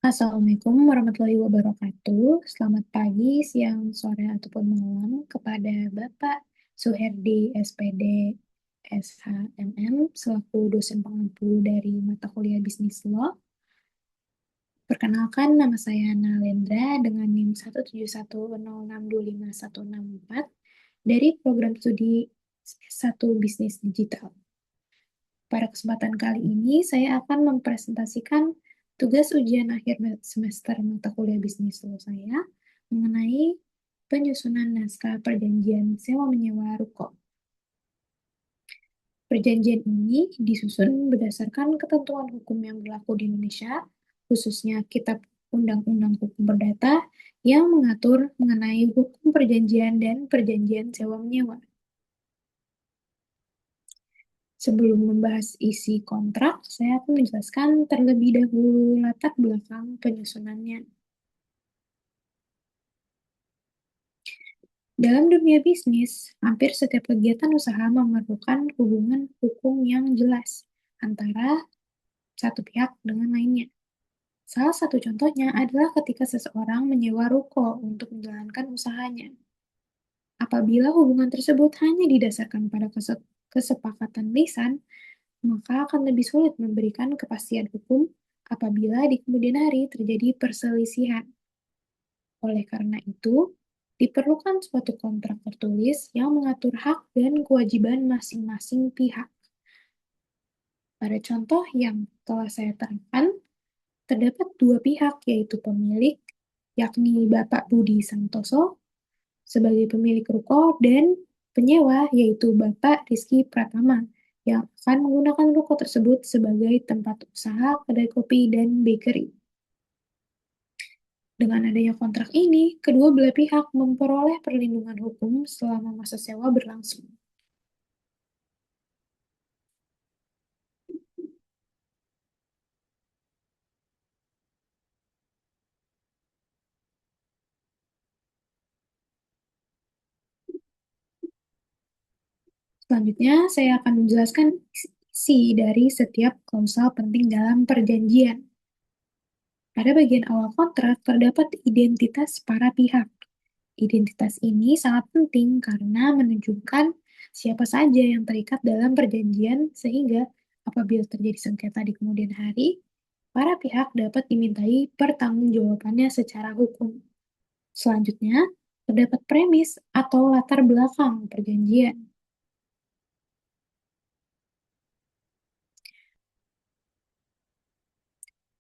Assalamualaikum warahmatullahi wabarakatuh. Selamat pagi, siang, sore, ataupun malam kepada Bapak Suherdi SPD SHMM selaku dosen pengampu dari mata kuliah Bisnis Law. Perkenalkan, nama saya Nalendra dengan NIM 171062516 dari program studi S1 Bisnis Digital. Pada kesempatan kali ini, saya akan mempresentasikan tugas ujian akhir semester mata kuliah bisnis law saya mengenai penyusunan naskah perjanjian sewa menyewa ruko. Perjanjian ini disusun berdasarkan ketentuan hukum yang berlaku di Indonesia, khususnya Kitab Undang-Undang Hukum Perdata yang mengatur mengenai hukum perjanjian dan perjanjian sewa menyewa. Sebelum membahas isi kontrak, saya akan menjelaskan terlebih dahulu latar belakang penyusunannya. Dalam dunia bisnis, hampir setiap kegiatan usaha memerlukan hubungan hukum yang jelas antara satu pihak dengan lainnya. Salah satu contohnya adalah ketika seseorang menyewa ruko untuk menjalankan usahanya. Apabila hubungan tersebut hanya didasarkan pada kesepakatan lisan, maka akan lebih sulit memberikan kepastian hukum apabila di kemudian hari terjadi perselisihan. Oleh karena itu, diperlukan suatu kontrak tertulis yang mengatur hak dan kewajiban masing-masing pihak. Pada contoh yang telah saya terangkan, terdapat dua pihak, yaitu pemilik, yakni Bapak Budi Santoso, sebagai pemilik ruko, dan penyewa, yaitu Bapak Rizky Pratama, yang akan menggunakan ruko tersebut sebagai tempat usaha kedai kopi dan bakery. Dengan adanya kontrak ini, kedua belah pihak memperoleh perlindungan hukum selama masa sewa berlangsung. Selanjutnya, saya akan menjelaskan isi dari setiap klausal penting dalam perjanjian. Pada bagian awal kontrak terdapat identitas para pihak. Identitas ini sangat penting karena menunjukkan siapa saja yang terikat dalam perjanjian sehingga apabila terjadi sengketa di kemudian hari, para pihak dapat dimintai pertanggungjawabannya secara hukum. Selanjutnya, terdapat premis atau latar belakang perjanjian.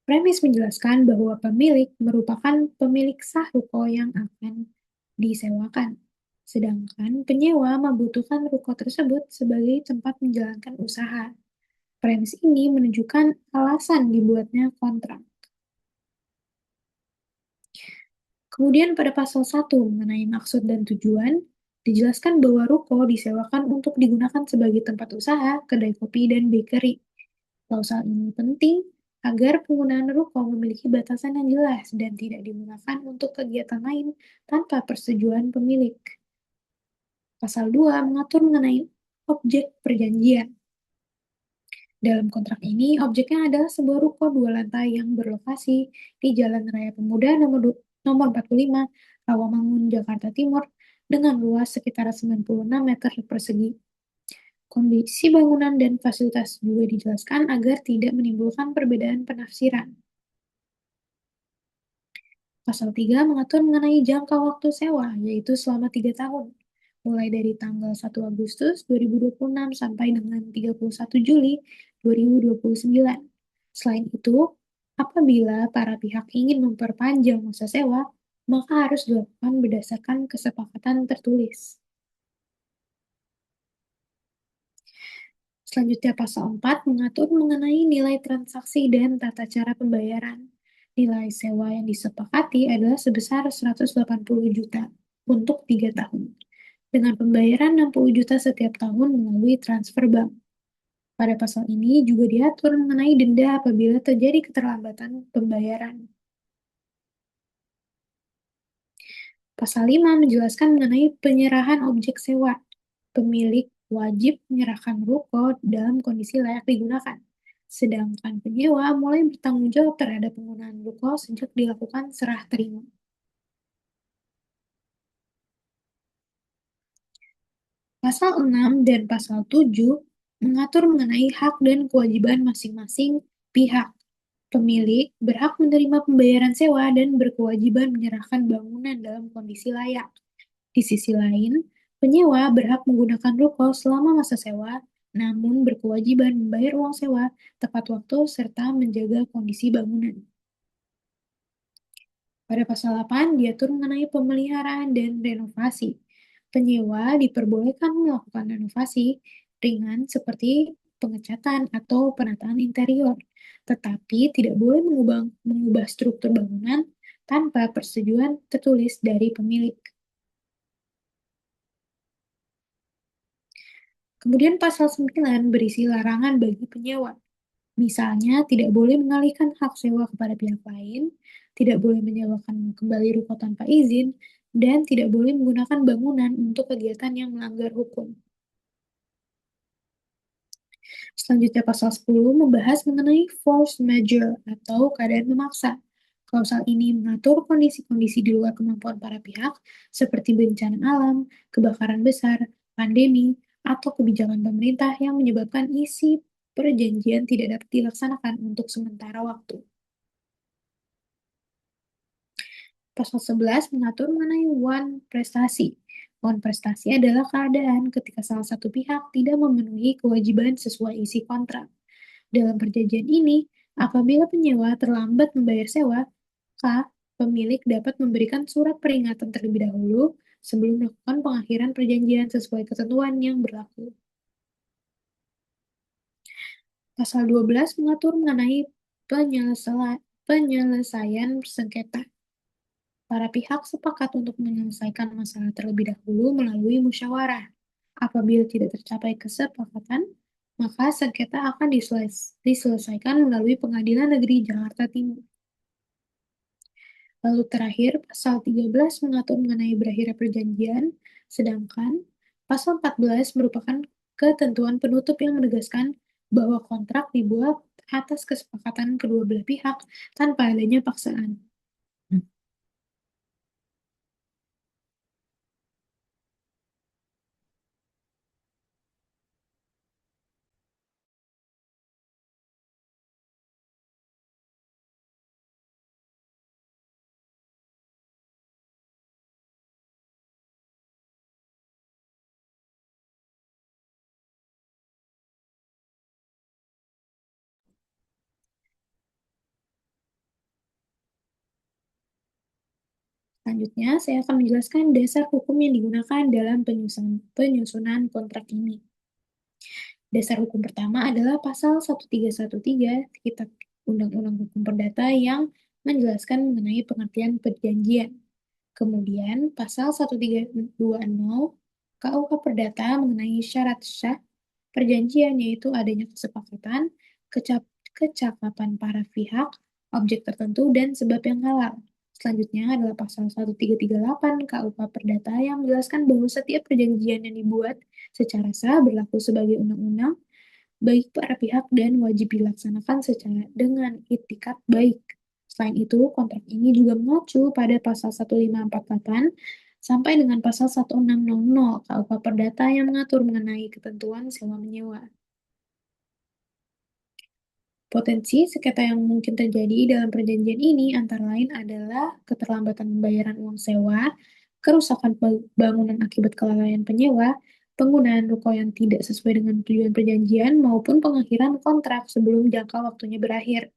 Premis menjelaskan bahwa pemilik merupakan pemilik sah ruko yang akan disewakan, sedangkan penyewa membutuhkan ruko tersebut sebagai tempat menjalankan usaha. Premis ini menunjukkan alasan dibuatnya kontrak. Kemudian pada pasal 1 mengenai maksud dan tujuan, dijelaskan bahwa ruko disewakan untuk digunakan sebagai tempat usaha, kedai kopi, dan bakery. Klausal ini penting agar penggunaan ruko memiliki batasan yang jelas dan tidak digunakan untuk kegiatan lain tanpa persetujuan pemilik. Pasal 2 mengatur mengenai objek perjanjian. Dalam kontrak ini, objeknya adalah sebuah ruko dua lantai yang berlokasi di Jalan Raya Pemuda nomor 45, Rawamangun, Jakarta Timur, dengan luas sekitar 96 meter persegi. Kondisi bangunan dan fasilitas juga dijelaskan agar tidak menimbulkan perbedaan penafsiran. Pasal 3 mengatur mengenai jangka waktu sewa, yaitu selama 3 tahun, mulai dari tanggal 1 Agustus 2026 sampai dengan 31 Juli 2029. Selain itu, apabila para pihak ingin memperpanjang masa sewa, maka harus dilakukan berdasarkan kesepakatan tertulis. Selanjutnya pasal 4 mengatur mengenai nilai transaksi dan tata cara pembayaran. Nilai sewa yang disepakati adalah sebesar 180 juta untuk 3 tahun, dengan pembayaran 60 juta setiap tahun melalui transfer bank. Pada pasal ini juga diatur mengenai denda apabila terjadi keterlambatan pembayaran. Pasal 5 menjelaskan mengenai penyerahan objek sewa. Pemilik wajib menyerahkan ruko dalam kondisi layak digunakan. Sedangkan penyewa mulai bertanggung jawab terhadap penggunaan ruko sejak dilakukan serah terima. Pasal 6 dan pasal 7 mengatur mengenai hak dan kewajiban masing-masing pihak. Pemilik berhak menerima pembayaran sewa dan berkewajiban menyerahkan bangunan dalam kondisi layak. Di sisi lain, penyewa berhak menggunakan ruko selama masa sewa, namun berkewajiban membayar uang sewa tepat waktu serta menjaga kondisi bangunan. Pada pasal 8 diatur mengenai pemeliharaan dan renovasi. Penyewa diperbolehkan melakukan renovasi ringan seperti pengecatan atau penataan interior, tetapi tidak boleh mengubah struktur bangunan tanpa persetujuan tertulis dari pemilik. Kemudian pasal 9 berisi larangan bagi penyewa. Misalnya, tidak boleh mengalihkan hak sewa kepada pihak lain, tidak boleh menyewakan kembali ruko tanpa izin, dan tidak boleh menggunakan bangunan untuk kegiatan yang melanggar hukum. Selanjutnya pasal 10 membahas mengenai force majeure atau keadaan memaksa. Klausal ini mengatur kondisi-kondisi di luar kemampuan para pihak seperti bencana alam, kebakaran besar, pandemi, atau kebijakan pemerintah yang menyebabkan isi perjanjian tidak dapat dilaksanakan untuk sementara waktu. Pasal 11 mengatur mengenai wan prestasi. Wan prestasi adalah keadaan ketika salah satu pihak tidak memenuhi kewajiban sesuai isi kontrak. Dalam perjanjian ini, apabila penyewa terlambat membayar sewa, maka pemilik dapat memberikan surat peringatan terlebih dahulu sebelum melakukan pengakhiran perjanjian sesuai ketentuan yang berlaku. Pasal 12 mengatur mengenai penyelesaian sengketa. Para pihak sepakat untuk menyelesaikan masalah terlebih dahulu melalui musyawarah. Apabila tidak tercapai kesepakatan, maka sengketa akan diselesaikan melalui Pengadilan Negeri Jakarta Timur. Lalu terakhir, pasal 13 mengatur mengenai berakhirnya perjanjian, sedangkan pasal 14 merupakan ketentuan penutup yang menegaskan bahwa kontrak dibuat atas kesepakatan kedua belah pihak tanpa adanya paksaan. Selanjutnya, saya akan menjelaskan dasar hukum yang digunakan dalam penyusunan kontrak ini. Dasar hukum pertama adalah pasal 1313 Kitab Undang-Undang Hukum Perdata yang menjelaskan mengenai pengertian perjanjian. Kemudian, pasal 1320 KUH Perdata mengenai syarat syah perjanjian, yaitu adanya kesepakatan, kecakapan para pihak, objek tertentu, dan sebab yang halal. Selanjutnya adalah pasal 1338 KUH Perdata yang menjelaskan bahwa setiap perjanjian yang dibuat secara sah berlaku sebagai undang-undang bagi para pihak dan wajib dilaksanakan secara dengan itikat baik. Selain itu, kontrak ini juga mengacu pada pasal 1548 sampai dengan pasal 1600 KUH Perdata yang mengatur mengenai ketentuan sewa menyewa. Potensi sengketa yang mungkin terjadi dalam perjanjian ini antara lain adalah keterlambatan pembayaran uang sewa, kerusakan bangunan akibat kelalaian penyewa, penggunaan ruko yang tidak sesuai dengan tujuan perjanjian, maupun pengakhiran kontrak sebelum jangka waktunya berakhir.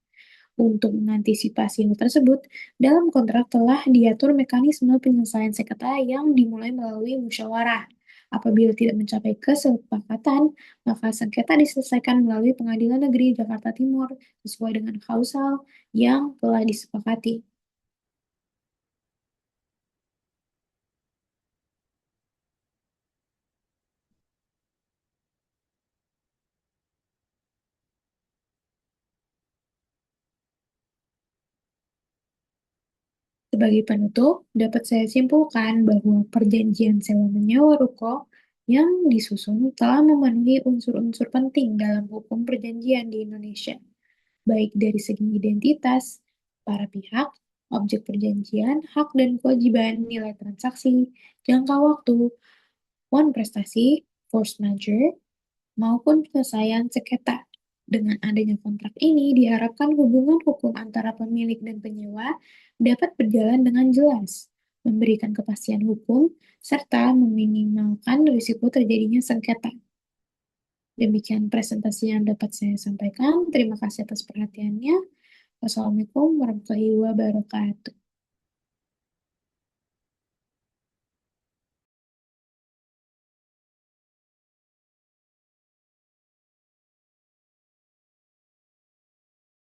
Untuk mengantisipasi hal tersebut, dalam kontrak telah diatur mekanisme penyelesaian sengketa yang dimulai melalui musyawarah. Apabila tidak mencapai kesepakatan, maka sengketa diselesaikan melalui Pengadilan Negeri Jakarta Timur sesuai dengan klausal yang telah disepakati. Sebagai penutup, dapat saya simpulkan bahwa perjanjian sewa menyewa ruko yang disusun telah memenuhi unsur-unsur penting dalam hukum perjanjian di Indonesia, baik dari segi identitas, para pihak, objek perjanjian, hak dan kewajiban, nilai transaksi, jangka waktu, poin prestasi, force majeure, maupun penyelesaian sengketa. Dengan adanya kontrak ini, diharapkan hubungan hukum antara pemilik dan penyewa dapat berjalan dengan jelas, memberikan kepastian hukum, serta meminimalkan risiko terjadinya sengketa. Demikian presentasi yang dapat saya sampaikan. Terima kasih atas perhatiannya. Wassalamualaikum warahmatullahi wabarakatuh.